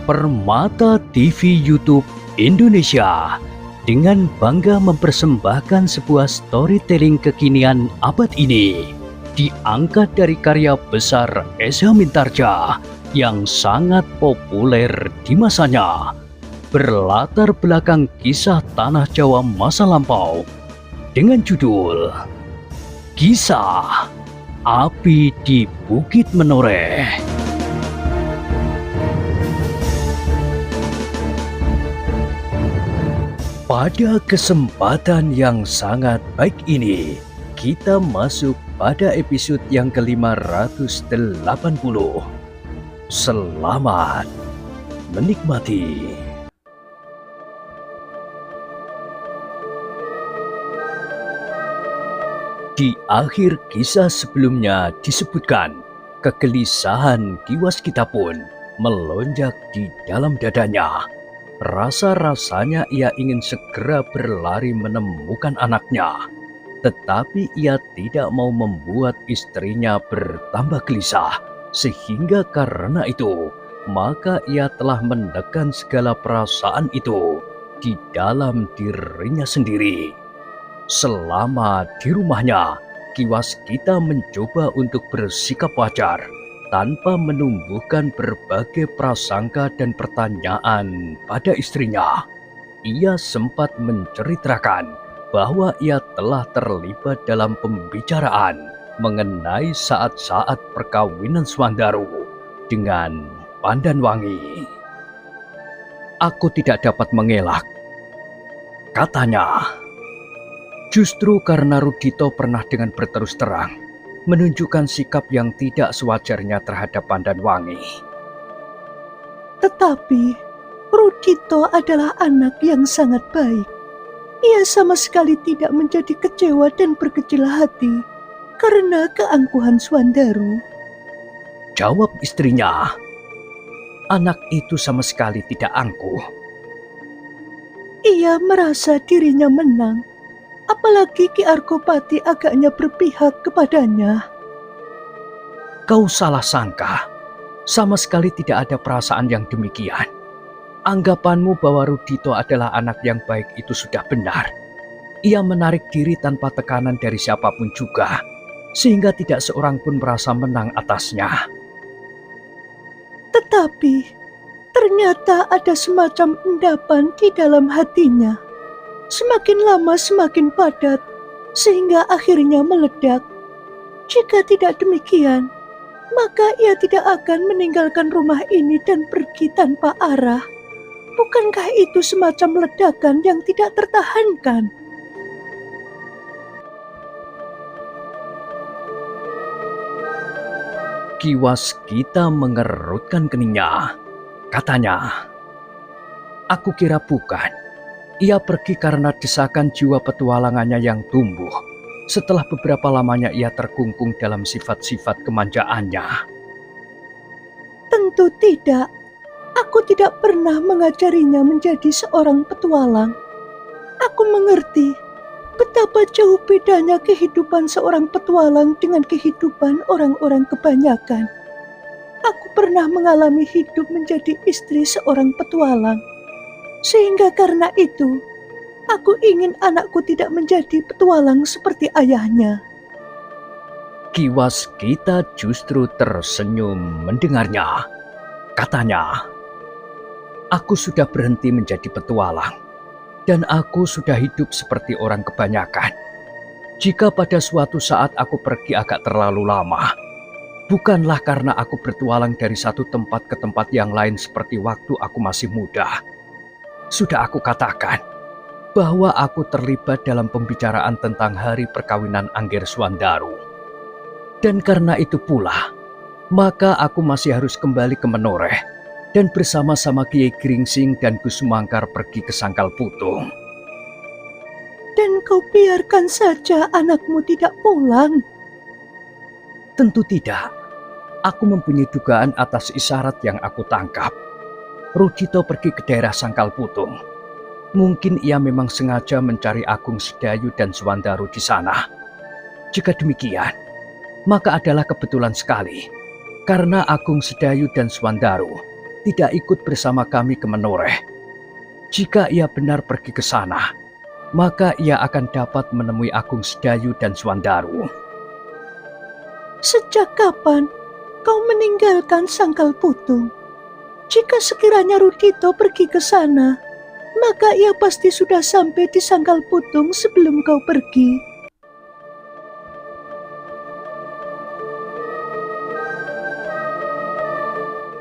Permata TV YouTube Indonesia dengan bangga mempersembahkan sebuah storytelling kekinian abad ini, diangkat dari karya besar Esa Mintarja yang sangat populer di masanya, berlatar belakang kisah tanah Jawa masa lampau dengan judul Kisah Api di Bukit Menoreh. Pada kesempatan yang sangat baik ini, kita masuk pada episode yang ke-580. Selamat menikmati. Di akhir kisah sebelumnya disebutkan, kegelisahan Kiwaskita pun melonjak di dalam dadanya. Rasa-rasanya ia ingin segera berlari menemukan anaknya, tetapi ia tidak mau membuat istrinya bertambah gelisah, sehingga karena itu, maka ia telah mendekam segala perasaan itu di dalam dirinya sendiri. Selama di rumahnya, Kiwaskita mencoba untuk bersikap wajar, tanpa menumbuhkan berbagai prasangka dan pertanyaan pada istrinya. Ia sempat menceritakan bahwa ia telah terlibat dalam pembicaraan mengenai saat-saat perkawinan Swandaru dengan Pandanwangi. "Aku tidak dapat mengelak," katanya. Justru karena Rudito pernah dengan berterus terang menunjukkan sikap yang tidak sewajarnya terhadap Pandanwangi. Tetapi Rudito adalah anak yang sangat baik. Ia sama sekali tidak menjadi kecewa dan berkecil hati karena keangkuhan Swandaru. Jawab istrinya. Anak itu sama sekali tidak angkuh. Ia merasa dirinya menang. Apalagi Ki Argopati agaknya berpihak kepadanya. Kau salah sangka. Sama sekali tidak ada perasaan yang demikian. Anggapanmu bahwa Rudito adalah anak yang baik itu sudah benar. Ia menarik diri tanpa tekanan dari siapapun juga, sehingga tidak seorang pun merasa menang atasnya. Tetapi ternyata ada semacam endapan di dalam hatinya. Semakin lama semakin padat, sehingga akhirnya meledak. Jika tidak demikian, maka ia tidak akan meninggalkan rumah ini dan pergi tanpa arah. Bukankah itu semacam ledakan yang tidak tertahankan? Kiwaskita mengerutkan keningnya. Katanya, "Aku kira bukan. Ia pergi karena desakan jiwa petualangannya yang tumbuh. Setelah beberapa lamanya ia terkungkung dalam sifat-sifat kemanjaannya." Tentu tidak. Aku tidak pernah mengajarinya menjadi seorang petualang. Aku mengerti betapa jauh bedanya kehidupan seorang petualang dengan kehidupan orang-orang kebanyakan. Aku pernah mengalami hidup menjadi istri seorang petualang. Sehingga karena itu, aku ingin anakku tidak menjadi petualang seperti ayahnya. Kiwaskita justru tersenyum mendengarnya. Katanya, "Aku sudah berhenti menjadi petualang, dan aku sudah hidup seperti orang kebanyakan. Jika pada suatu saat aku pergi agak terlalu lama, bukanlah karena aku bertualang dari satu tempat ke tempat yang lain seperti waktu aku masih muda. Sudah aku katakan bahwa aku terlibat dalam pembicaraan tentang hari perkawinan Angger Swandaru. Dan karena itu pula, maka aku masih harus kembali ke Menoreh dan bersama-sama Kiai Gringsing dan Gus Mangkar pergi ke Sangkal Putung." Dan kau biarkan saja anakmu tidak pulang? Tentu tidak. Aku mempunyai dugaan atas isyarat yang aku tangkap. Rudito pergi ke daerah Sangkal Putung. Mungkin ia memang sengaja mencari Agung Sedayu dan Swandaru di sana. Jika demikian, maka adalah kebetulan sekali. Karena Agung Sedayu dan Swandaru tidak ikut bersama kami ke Menoreh. Jika ia benar pergi ke sana, maka ia akan dapat menemui Agung Sedayu dan Swandaru. Sejak kapan kau meninggalkan Sangkal Putung? Jika sekiranya Rudito pergi ke sana, maka ia pasti sudah sampai di Sangkal Putung sebelum kau pergi.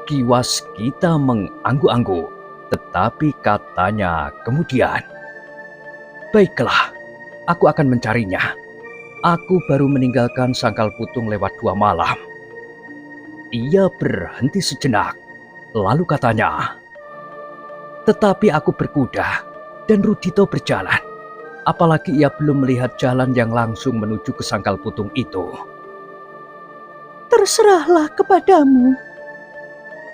Ki Waskita mengangguk-angguk, tetapi katanya kemudian, "Baiklah, aku akan mencarinya. Aku baru meninggalkan Sangkal Putung lewat 2 malam." Ia berhenti sejenak, lalu katanya, "Tetapi aku berkuda dan Rudito berjalan. Apalagi ia belum melihat jalan yang langsung menuju ke Sangkal Putung itu." Terserahlah kepadamu,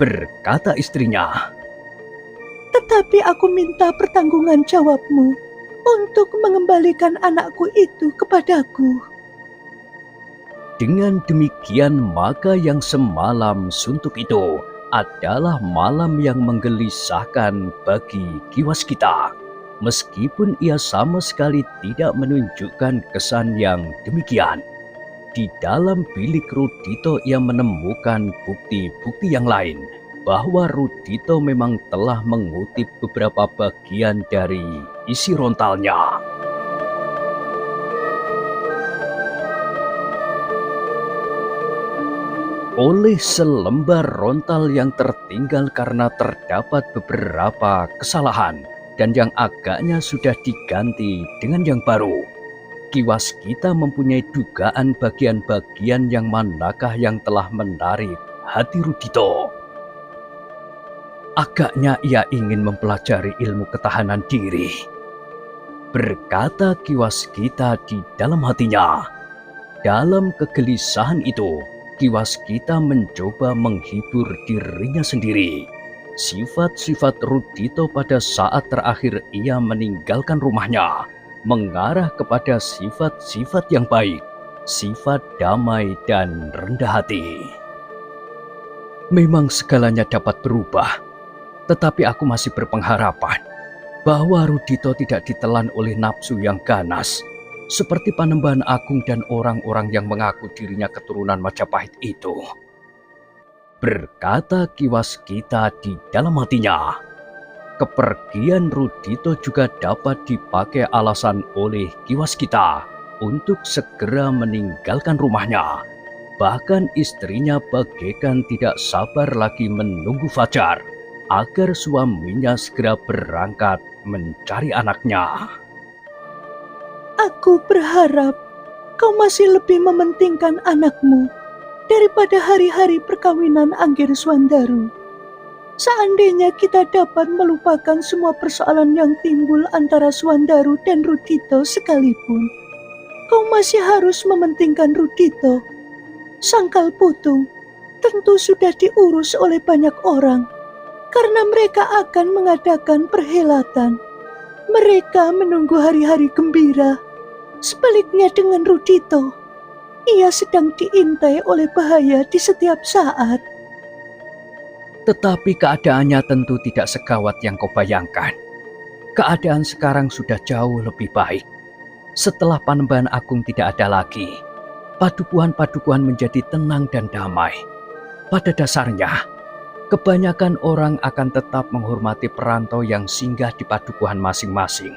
berkata istrinya. tetapi aku minta pertanggungan jawabmu untuk mengembalikan anakku itu kepadaku. Dengan demikian, maka yang semalam suntuk itu adalah malam yang menggelisahkan bagi Ki Waskita. Meskipun ia sama sekali tidak menunjukkan kesan yang demikian. Di dalam bilik Rudito ia menemukan bukti-bukti yang lain bahwa Rudito memang telah mengutip beberapa bagian dari isi rontalnya. Oleh selembar rontal yang tertinggal karena terdapat beberapa kesalahan dan yang agaknya sudah diganti dengan yang baru, Ki Waskita mempunyai dugaan bagian-bagian yang manakah yang telah menarik hati Rudito. Agaknya ia ingin mempelajari ilmu ketahanan diri, berkata Ki Waskita di dalam hatinya. Dalam kegelisahan itu, Ki Waskita mencoba menghibur dirinya sendiri. Sifat-sifat Rudito pada saat terakhir ia meninggalkan rumahnya mengarah kepada sifat-sifat yang baik, sifat damai dan rendah hati. Memang segalanya dapat berubah, tetapi aku masih berpengharapan bahwa Rudito tidak ditelan oleh nafsu yang ganas, seperti Panembahan Agung dan orang-orang yang mengaku dirinya keturunan Majapahit itu, berkata Ki Waskita di dalam hatinya. Kepergian Rudito juga dapat dipakai alasan oleh Ki Waskita untuk segera meninggalkan rumahnya. Bahkan istrinya bagaikan tidak sabar lagi menunggu fajar agar suaminya segera berangkat mencari anaknya. Aku berharap kau masih lebih mementingkan anakmu daripada hari-hari perkawinan Anggir Swandaru. Seandainya kita dapat melupakan semua persoalan yang timbul antara Swandaru dan Rudito sekalipun, kau masih harus mementingkan Rudito. Sangkal Putung tentu sudah diurus oleh banyak orang, karena mereka akan mengadakan perhelatan. Mereka menunggu hari-hari gembira. Sebaliknya dengan Rudito, ia sedang diintai oleh bahaya di setiap saat. Tetapi keadaannya tentu tidak segawat yang kau bayangkan. Keadaan sekarang sudah jauh lebih baik. Setelah Panembahan Agung tidak ada lagi, padukuhan-padukuhan menjadi tenang dan damai. Pada dasarnya, kebanyakan orang akan tetap menghormati perantau yang singgah di padukuhan masing-masing.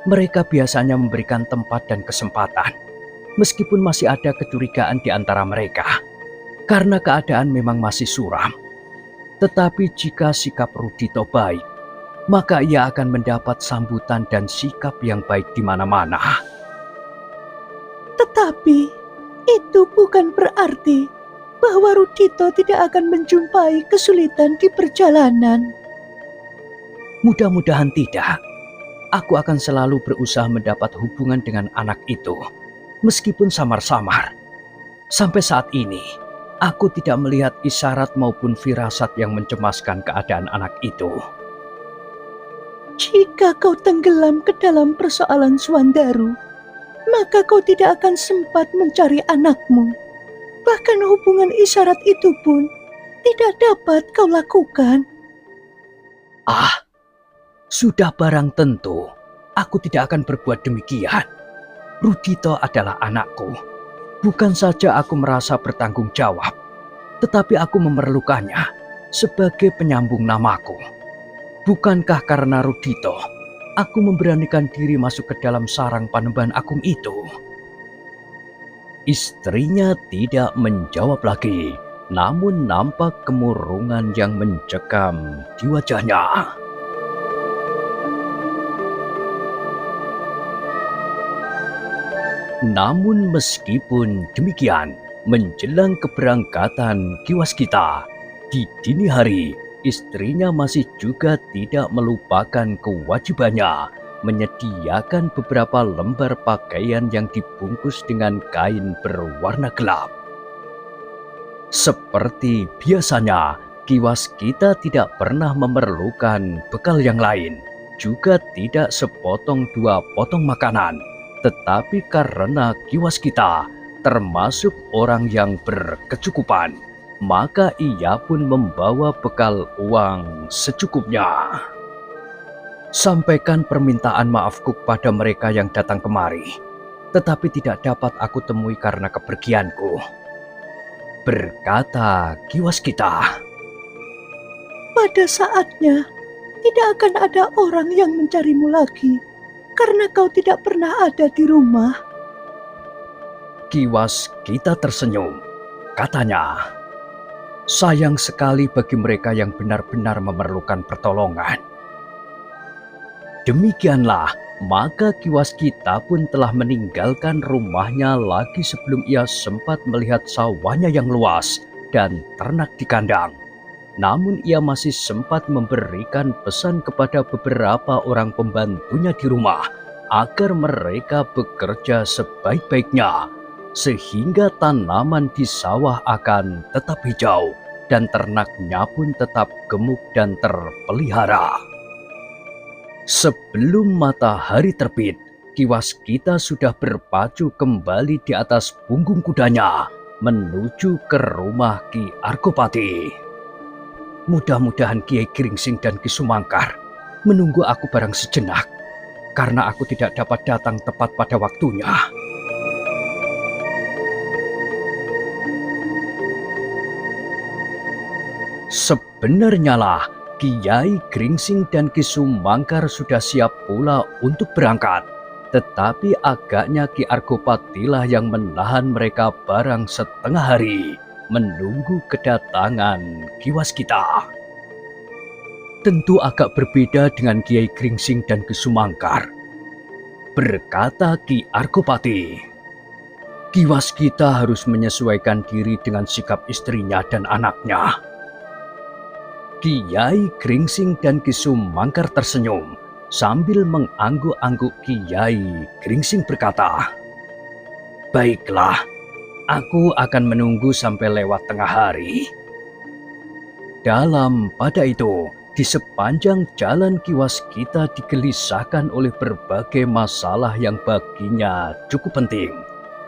Mereka biasanya memberikan tempat dan kesempatan, meskipun masih ada kecurigaan di antara mereka, karena keadaan memang masih suram. Tetapi jika sikap Rudito baik, maka ia akan mendapat sambutan dan sikap yang baik di mana-mana. Tetapi itu bukan berarti bahwa Rudito tidak akan menjumpai kesulitan di perjalanan. Mudah-mudahan tidak. Aku akan selalu berusaha mendapat hubungan dengan anak itu, meskipun samar-samar. Sampai saat ini, aku tidak melihat isyarat maupun firasat yang mencemaskan keadaan anak itu. Jika kau tenggelam ke dalam persoalan Swandaru, maka kau tidak akan sempat mencari anakmu. Bahkan hubungan isyarat itu pun tidak dapat kau lakukan. Ah, sudah barang tentu, aku tidak akan berbuat demikian. Rudito adalah anakku. Bukan saja aku merasa bertanggung jawab, tetapi aku memerlukannya sebagai penyambung namaku. Bukankah karena Rudito, aku memberanikan diri masuk ke dalam sarang Panembahan Agung itu? Istrinya tidak menjawab lagi, namun nampak kemurungan yang mencekam di wajahnya. Namun meskipun demikian, menjelang keberangkatan Ki Waskita, di dini hari, istrinya masih juga tidak melupakan kewajibannya menyediakan beberapa lembar pakaian yang dibungkus dengan kain berwarna gelap. Seperti biasanya, Ki Waskita tidak pernah memerlukan bekal yang lain, juga tidak sepotong dua potong makanan. Tetapi karena Ki Waskita termasuk orang yang berkecukupan, maka ia pun membawa bekal uang secukupnya. Sampaikan permintaan maafku pada mereka yang datang kemari, tetapi tidak dapat aku temui karena kepergianku, berkata Ki Waskita. Pada saatnya, tidak akan ada orang yang mencarimu lagi, karena kau tidak pernah ada di rumah. Ki Waskita tersenyum, katanya, sayang sekali bagi mereka yang benar-benar memerlukan pertolongan. Demikianlah, maka Ki Waskita pun telah meninggalkan rumahnya lagi sebelum ia sempat melihat sawahnya yang luas dan ternak di kandang. Namun ia masih sempat memberikan pesan kepada beberapa orang pembantunya di rumah agar mereka bekerja sebaik-baiknya, sehingga tanaman di sawah akan tetap hijau dan ternaknya pun tetap gemuk dan terpelihara. Sebelum matahari terbit, Ki Waskita sudah berpacu kembali di atas punggung kudanya menuju ke rumah Ki Argopati. Mudah-mudahan Kiai Gringsing dan Ki Sumangkar menunggu aku barang sejenak, karena aku tidak dapat datang tepat pada waktunya. Sebenarnya lah, Kiai Gringsing dan Ki Sumangkar sudah siap pula untuk berangkat. Tetapi agaknya Ki Argopati lah yang menahan mereka barang setengah hari, menunggu kedatangan Ki Waskita. Tentu agak berbeda dengan Kiai Gringsing dan Ki Sumangkar, berkata Ki Argopati. Ki Waskita harus menyesuaikan diri dengan sikap istrinya dan anaknya. Kiai Gringsing dan Ki Sumangkar tersenyum sambil mengangguk-angguk. Kiai Gringsing berkata, baiklah, aku akan menunggu sampai lewat tengah hari. Pada itu, di sepanjang jalan Ki Waskita digelisahkan oleh berbagai masalah yang baginya cukup penting.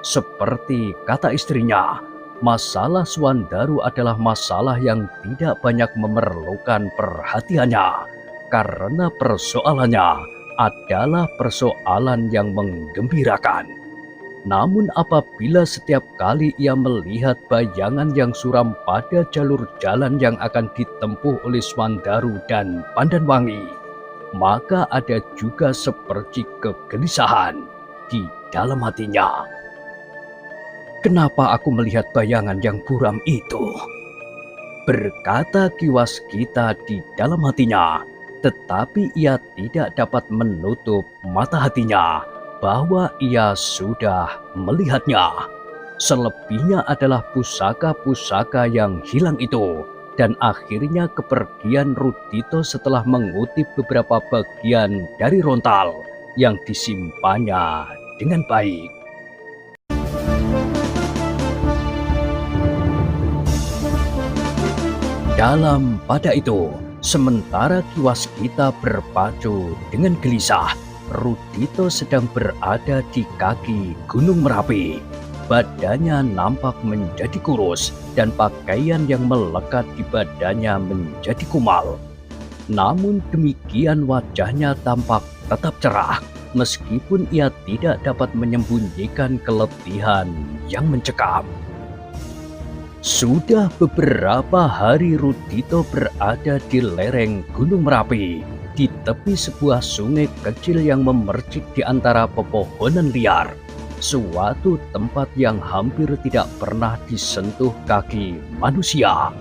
Seperti kata istrinya, masalah Swandaru adalah masalah yang tidak banyak memerlukan perhatiannya, karena persoalannya adalah persoalan yang menggembirakan. Namun apabila setiap kali ia melihat bayangan yang suram pada jalur jalan yang akan ditempuh oleh Swandaru dan Pandanwangi, maka ada juga seperti kegelisahan di dalam hatinya. Kenapa aku melihat bayangan yang buram itu? Berkata Ki Waskita di dalam hatinya, tetapi ia tidak dapat menutup mata hatinya bahwa ia sudah melihatnya. Selebihnya adalah pusaka-pusaka yang hilang itu, dan akhirnya kepergian Rudito setelah mengutip beberapa bagian dari rontal yang disimpannya dengan baik. Pada itu, sementara Ki Waskita berpacu dengan gelisah, Rudito sedang berada di kaki Gunung Merapi. Badannya nampak menjadi kurus dan pakaian yang melekat di badannya menjadi kumal. Namun demikian wajahnya tampak tetap cerah, meskipun ia tidak dapat menyembunyikan keletihan yang mencekam. Sudah beberapa hari Rudito berada di lereng Gunung Merapi, di tepi sebuah sungai kecil yang memercik di antara pepohonan liar. Suatu tempat yang hampir tidak pernah disentuh kaki manusia.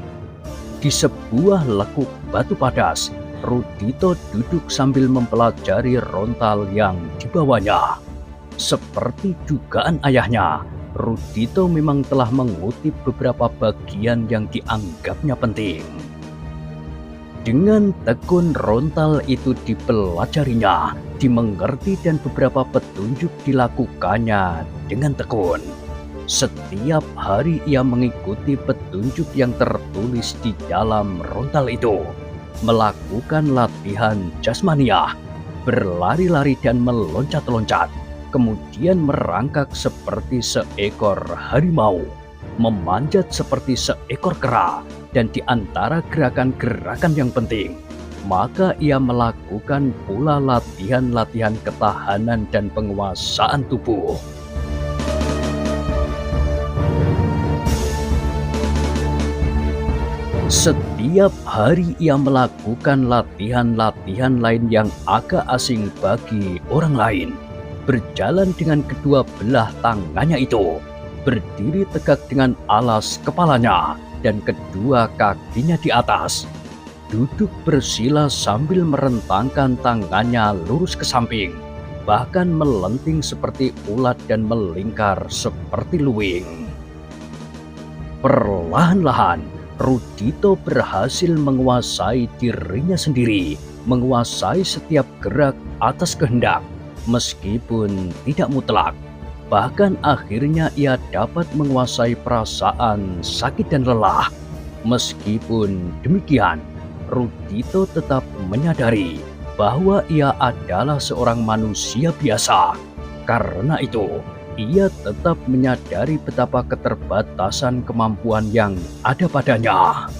Di sebuah lekuk batu padas, Rudito duduk sambil mempelajari rontal yang dibawanya. Seperti dugaan ayahnya, Rudito memang telah mengutip beberapa bagian yang dianggapnya penting. Dengan tekun rontal itu dipelajarinya, dimengerti dan beberapa petunjuk dilakukannya dengan tekun. Setiap hari ia mengikuti petunjuk yang tertulis di dalam rontal itu, melakukan latihan jasmaniah, berlari-lari dan meloncat-loncat, kemudian merangkak seperti seekor harimau, memanjat seperti seekor kera, dan di antara gerakan-gerakan yang penting, maka ia melakukan pula latihan-latihan ketahanan dan penguasaan tubuh. Setiap hari ia melakukan latihan-latihan lain yang agak asing bagi orang lain. Berjalan dengan kedua belah tangannya itu, berdiri tegak dengan alas kepalanya, dan kedua kakinya di atas. Duduk bersila sambil merentangkan tangannya lurus ke samping, bahkan melenting seperti ulat dan melingkar seperti luwing. Perlahan-lahan, Rudito berhasil menguasai dirinya sendiri, menguasai setiap gerak atas kehendak, meskipun tidak mutlak. Bahkan akhirnya ia dapat menguasai perasaan sakit dan lelah. Meskipun demikian, Rudito tetap menyadari bahwa ia adalah seorang manusia biasa. Karena itu, ia tetap menyadari betapa keterbatasan kemampuan yang ada padanya.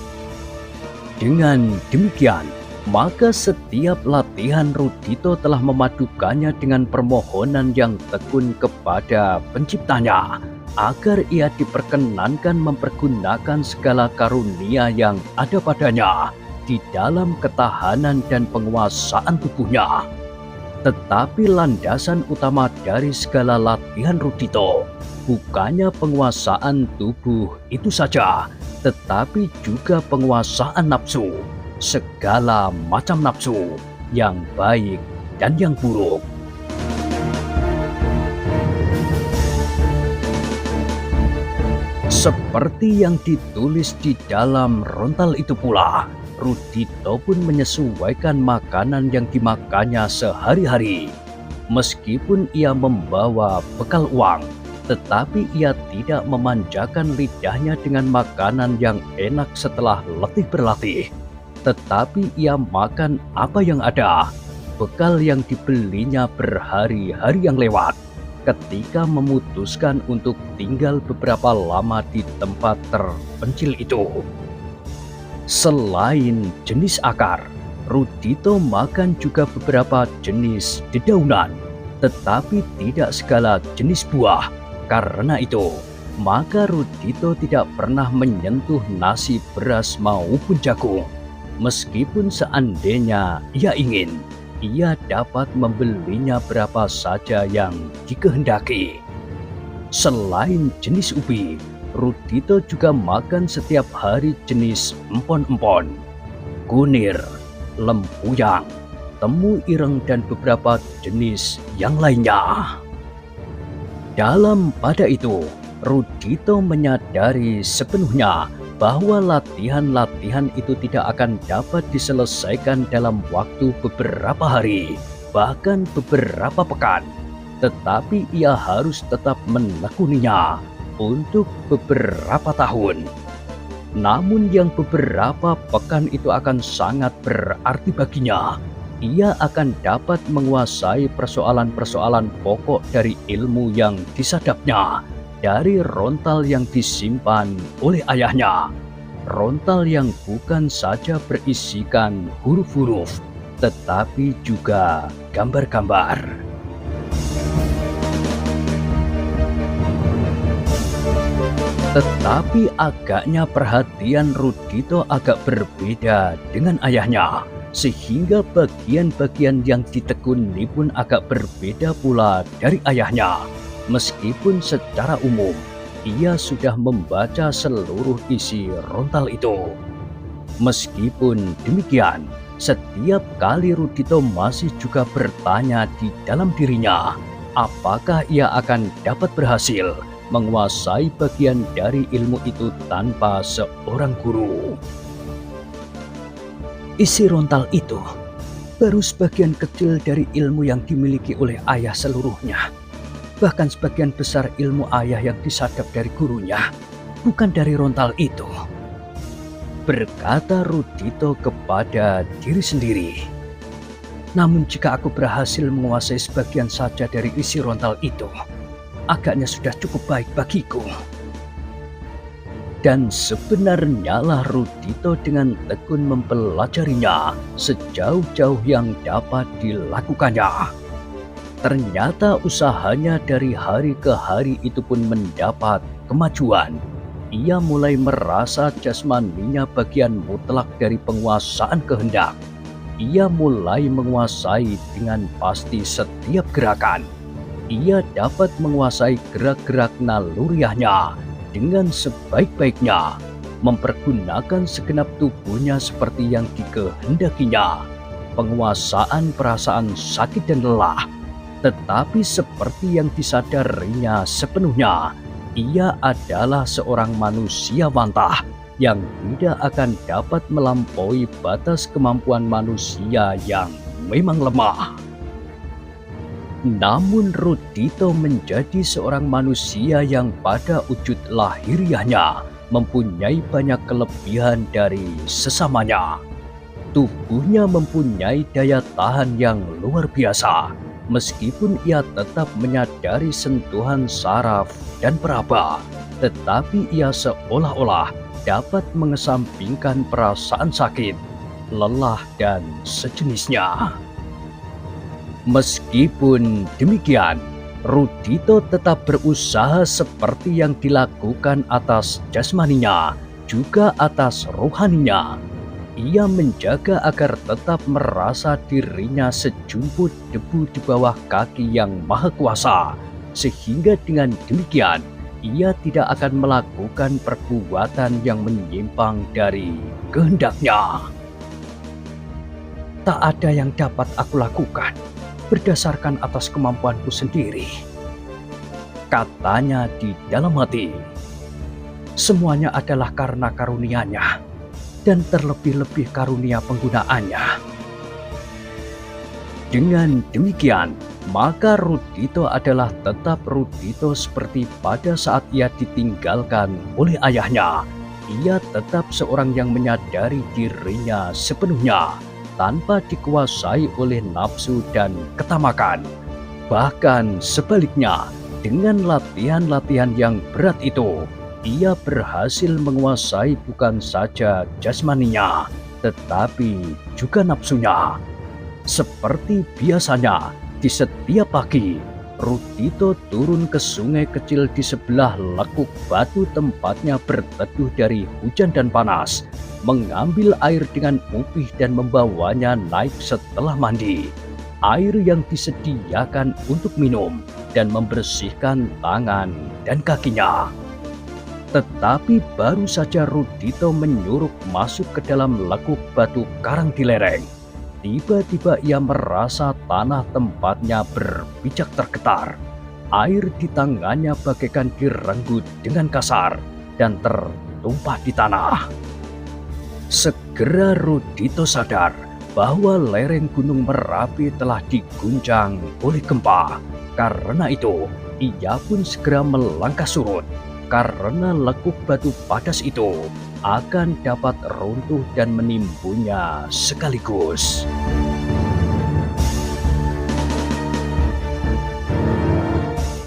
Dengan demikian, maka setiap latihan Rudito telah memadukannya dengan permohonan yang tekun kepada penciptanya, agar ia diperkenankan mempergunakan segala karunia yang ada padanya di dalam ketahanan dan penguasaan tubuhnya. Tetapi landasan utama dari segala latihan Rudito bukannya penguasaan tubuh itu saja, tetapi juga penguasaan nafsu, segala macam nafsu, yang baik dan yang buruk. Seperti yang ditulis di dalam rontal itu pula, Rudito pun menyesuaikan makanan yang dimakannya sehari-hari. Meskipun ia membawa bekal uang, tetapi ia tidak memanjakan lidahnya dengan makanan yang enak setelah letih berlatih. Tetapi ia makan apa yang ada, bekal yang dibelinya berhari-hari yang lewat, ketika memutuskan untuk tinggal beberapa lama di tempat terpencil itu. Selain jenis akar, Rudito makan juga beberapa jenis dedaunan, tetapi tidak segala jenis buah. Karena itu, maka Rudito tidak pernah menyentuh nasi, beras maupun jagung. Meskipun seandainya ia ingin, ia dapat membelinya berapa saja yang dikehendaki. Selain jenis ubi, Rudito juga makan setiap hari jenis empon-empon, kunir, lempuyang, temu ireng dan beberapa jenis yang lainnya. Dalam pada itu, Rudito menyadari sepenuhnya bahwa latihan-latihan itu tidak akan dapat diselesaikan dalam waktu beberapa hari, bahkan beberapa pekan. Tetapi ia harus tetap menekuninya untuk beberapa tahun. Namun yang beberapa pekan itu akan sangat berarti baginya. Ia akan dapat menguasai persoalan-persoalan pokok dari ilmu yang disadapnya, dari rontal yang disimpan oleh ayahnya. Rontal yang bukan saja berisikan huruf-huruf, tetapi juga gambar-gambar. Tetapi agaknya perhatian Rudito agak berbeda dengan ayahnya, sehingga bagian-bagian yang ditekuni pun agak berbeda pula dari ayahnya. Meskipun secara umum, ia sudah membaca seluruh isi rontal itu. Meskipun demikian, setiap kali Rudito masih juga bertanya di dalam dirinya, apakah ia akan dapat berhasil menguasai bagian dari ilmu itu tanpa seorang guru. Isi rontal itu baru sebagian kecil dari ilmu yang dimiliki oleh ayah seluruhnya. Bahkan sebagian besar ilmu ayah yang disadap dari gurunya bukan dari rontal itu, berkata Rudito kepada diri sendiri. Namun jika aku berhasil menguasai sebagian saja dari isi rontal itu, agaknya sudah cukup baik bagiku. Dan sebenarnya lah Rudito dengan tekun mempelajarinya sejauh-jauh yang dapat dilakukannya. Ternyata usahanya dari hari ke hari itu pun mendapat kemajuan. Ia mulai merasa jasmaninya bagian mutlak dari penguasaan kehendak. Ia mulai menguasai dengan pasti setiap gerakan. Ia dapat menguasai gerak-gerak naluriahnya dengan sebaik-baiknya, mempergunakan segenap tubuhnya seperti yang dikehendakinya. Penguasaan perasaan sakit dan lelah, tetapi seperti yang disadarinya sepenuhnya, ia adalah seorang manusia wantah yang tidak akan dapat melampaui batas kemampuan manusia yang memang lemah. Namun Rudito menjadi seorang manusia yang pada wujud lahiriahnya mempunyai banyak kelebihan dari sesamanya. Tubuhnya mempunyai daya tahan yang luar biasa, meskipun ia tetap menyadari sentuhan saraf dan peraba, tetapi ia seolah-olah dapat mengesampingkan perasaan sakit, lelah, dan sejenisnya. Meskipun demikian, Rudito tetap berusaha seperti yang dilakukan atas jasmaninya, juga atas rohaninya. Ia menjaga agar tetap merasa dirinya sejumput debu di bawah kaki yang maha kuasa, sehingga dengan demikian ia tidak akan melakukan perbuatan yang menyimpang dari kehendaknya. Tak ada yang dapat aku lakukan berdasarkan atas kemampuanku sendiri, katanya di dalam hati. Semuanya adalah karena karunia-Nya dan terlebih-lebih karunia penggunaannya. Dengan demikian, maka Rudito adalah tetap Rudito seperti pada saat ia ditinggalkan oleh ayahnya. Ia tetap seorang yang menyadari dirinya sepenuhnya, tanpa dikuasai oleh nafsu dan ketamakan. Bahkan sebaliknya, dengan latihan-latihan yang berat itu, ia berhasil menguasai bukan saja jasmaninya, tetapi juga nafsunya. Seperti biasanya, di setiap pagi, Rudito turun ke sungai kecil di sebelah lekuk batu tempatnya berteduh dari hujan dan panas, mengambil air dengan upih dan membawanya naik setelah mandi. Air yang disediakan untuk minum dan membersihkan tangan dan kakinya. Tetapi baru saja Rudito menyuruk masuk ke dalam lekuk batu karang di lereng, tiba-tiba ia merasa tanah tempatnya berpijak tergetar. Air di tangannya bagaikan direnggut dengan kasar dan tertumpah di tanah. Segera Rudito sadar bahwa lereng Gunung Merapi telah diguncang oleh gempa. Karena itu, ia pun segera melangkah surut, karena lekuk batu padas itu akan dapat runtuh dan menimbunnya sekaligus.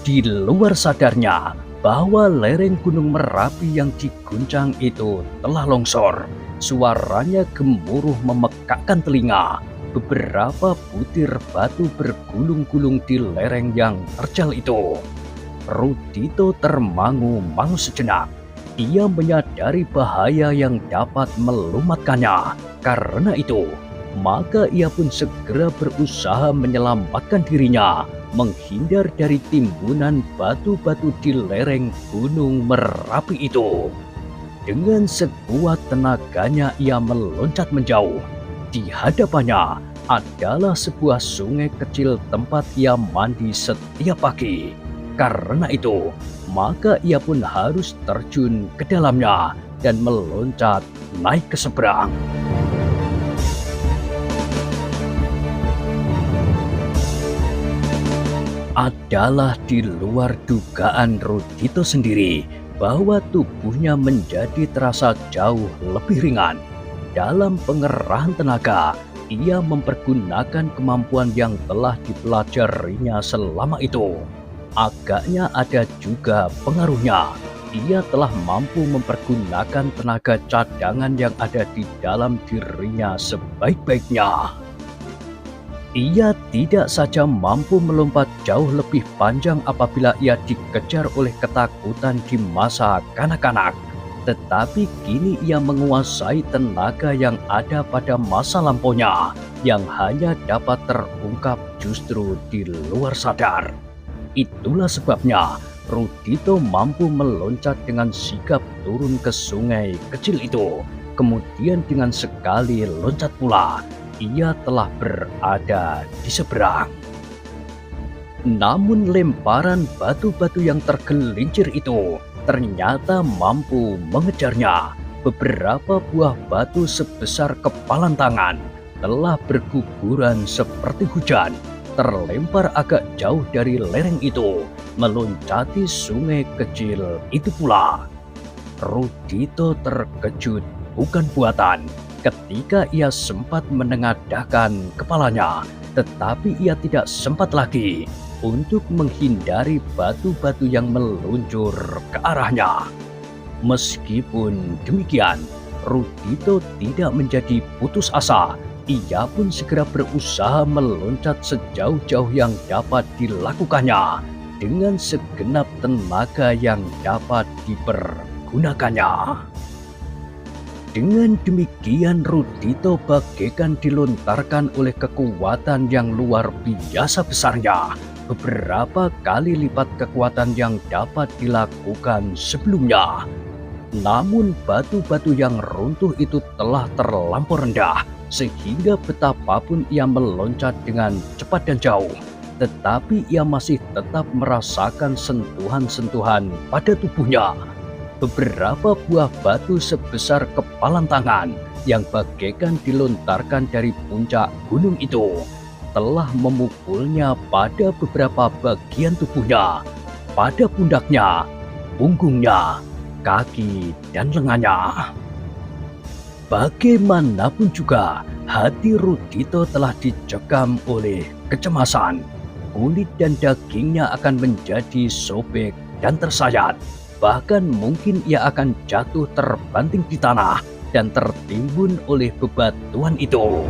Di luar sadarnya, bahwa lereng Gunung Merapi yang diguncang itu telah longsor. Suaranya gemuruh memekakkan telinga. Beberapa butir batu bergulung-gulung di lereng yang terjal itu. Rudito termangu-mangu sejenak. Ia menyadari bahaya yang dapat melumatkannya. Karena itu, maka ia pun segera berusaha menyelamatkan dirinya, menghindar dari timbunan batu-batu di lereng Gunung Merapi itu. Dengan sekuat tenaganya ia meloncat menjauh. Di hadapannya adalah sebuah sungai kecil tempat ia mandi setiap pagi. Karena itu, maka ia pun harus terjun ke dalamnya dan meloncat naik ke seberang. Adalah di luar dugaan Rudito sendiri bahwa tubuhnya menjadi terasa jauh lebih ringan. Dalam pengerahan tenaga, ia mempergunakan kemampuan yang telah dipelajarinya selama itu. Agaknya ada juga pengaruhnya. Ia telah mampu mempergunakan tenaga cadangan yang ada di dalam dirinya sebaik-baiknya. Ia tidak saja mampu melompat jauh lebih panjang apabila ia dikejar oleh ketakutan di masa kanak-kanak, tetapi kini ia menguasai tenaga yang ada pada masa lampaunya, yang hanya dapat terungkap justru di luar sadar. Itulah sebabnya Rudito mampu meloncat dengan sigap turun ke sungai kecil itu. Kemudian dengan sekali loncat pula, ia telah berada di seberang. Namun lemparan batu-batu yang tergelincir itu ternyata mampu mengejarnya. Beberapa buah batu sebesar kepalan tangan telah berguguran seperti hujan, terlempar agak jauh dari lereng itu, meloncati sungai kecil itu pula. Rudito terkejut bukan buatan ketika ia sempat menengadahkan kepalanya, tetapi ia tidak sempat lagi untuk menghindari batu-batu yang meluncur ke arahnya. Meskipun demikian, Rudito tidak menjadi putus asa. Ia pun segera berusaha meloncat sejauh-jauh yang dapat dilakukannya dengan segenap tenaga yang dapat dipergunakannya. Dengan demikian Rudito bagaikan dilontarkan oleh kekuatan yang luar biasa besarnya, beberapa kali lipat kekuatan yang dapat dilakukan sebelumnya. Namun batu-batu yang runtuh itu telah terlampau rendah, sehingga betapapun ia meloncat dengan cepat dan jauh, tetapi ia masih tetap merasakan sentuhan-sentuhan pada tubuhnya. Beberapa buah batu sebesar kepalan tangan yang bagaikan dilontarkan dari puncak gunung itu telah memukulnya pada beberapa bagian tubuhnya, pada pundaknya, punggungnya, kaki, dan lengannya. Bagaimanapun juga, hati Rudito telah dicekam oleh kecemasan. Kulit dan dagingnya akan menjadi sobek dan tersayat. Bahkan mungkin ia akan jatuh terbanting di tanah dan tertimbun oleh bebatuan itu.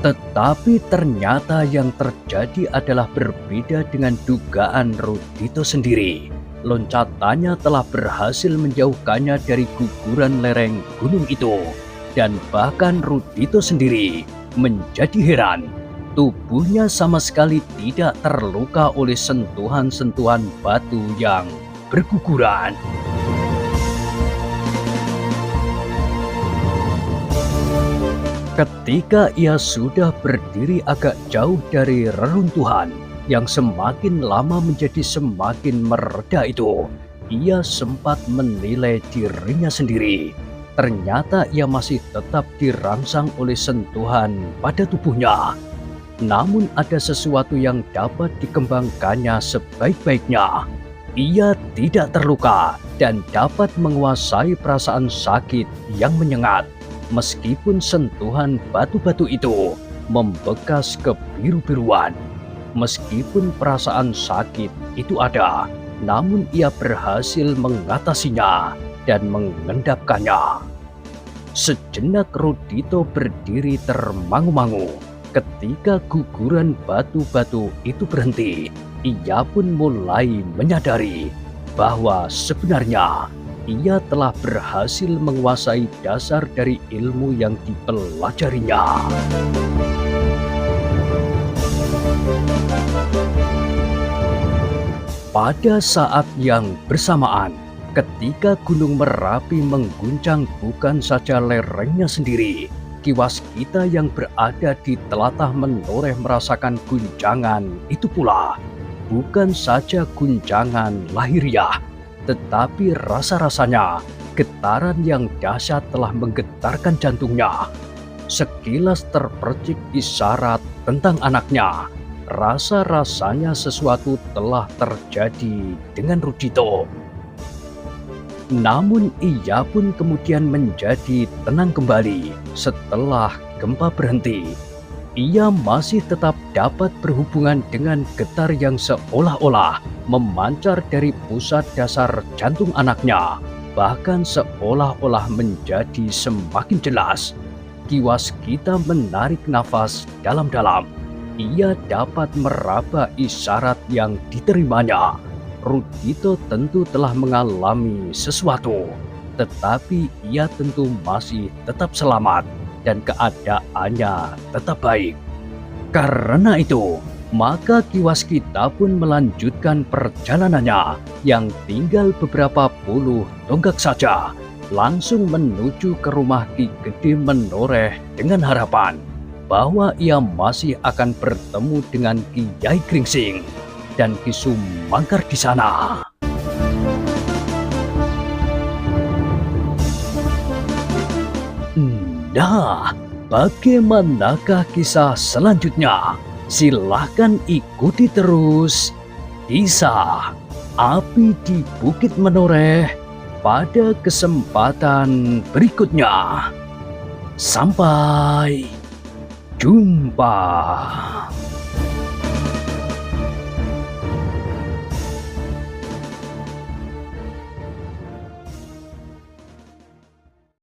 Tetapi ternyata yang terjadi adalah berbeda dengan dugaan Rudito sendiri. Loncatannya telah berhasil menjauhkannya dari guguran lereng gunung itu. Dan bahkan Rudito sendiri menjadi heran. Tubuhnya sama sekali tidak terluka oleh sentuhan-sentuhan batu yang berguguran. Ketika ia sudah berdiri agak jauh dari reruntuhan yang semakin lama menjadi semakin mereda itu, ia sempat menilai dirinya sendiri. Ternyata ia masih tetap dirangsang oleh sentuhan pada tubuhnya. Namun ada sesuatu yang dapat dikembangkannya sebaik-baiknya. Ia tidak terluka dan dapat menguasai perasaan sakit yang menyengat. Meskipun sentuhan batu-batu itu membekas kebiru-biruan. Meskipun perasaan sakit itu ada, namun ia berhasil mengatasinya dan mengendapkannya. Sejenak Rudito berdiri termangu-mangu. Ketika guguran batu-batu itu berhenti, ia pun mulai menyadari bahwa sebenarnya ia telah berhasil menguasai dasar dari ilmu yang dipelajarinya. Pada saat yang bersamaan, ketika Gunung Merapi mengguncang bukan saja lerengnya sendiri, Kiwaskita yang berada di telatah Menoreh merasakan guncangan itu pula. Bukan saja guncangan lahiriah, tetapi rasa-rasanya getaran yang dahsyat telah menggetarkan jantungnya. Sekilas terpercik isyarat tentang anaknya. Rasa-rasanya sesuatu telah terjadi dengan Rudito. Namun ia pun kemudian menjadi tenang kembali setelah gempa berhenti. Ia masih tetap dapat berhubungan dengan getar yang seolah-olah memancar dari pusat dasar jantung anaknya, bahkan seolah-olah menjadi semakin jelas. Kiwaskita menarik nafas dalam-dalam. Ia dapat meraba isyarat yang diterimanya. Rudito tentu telah mengalami sesuatu, tetapi ia tentu masih tetap selamat dan keadaannya tetap baik. Karena itu, maka Kiwaskita pun melanjutkan perjalanannya yang tinggal beberapa puluh tonggak saja, langsung menuju ke rumah Ki Gede Menoreh dengan harapan bahwa ia masih akan bertemu dengan Kiai Gringsing dan Ki Sumangkar di sana. Nah, bagaimanakah kisah selanjutnya? Silahkan ikuti terus kisah Api di Bukit Menoreh pada kesempatan berikutnya. Sampai jumpa.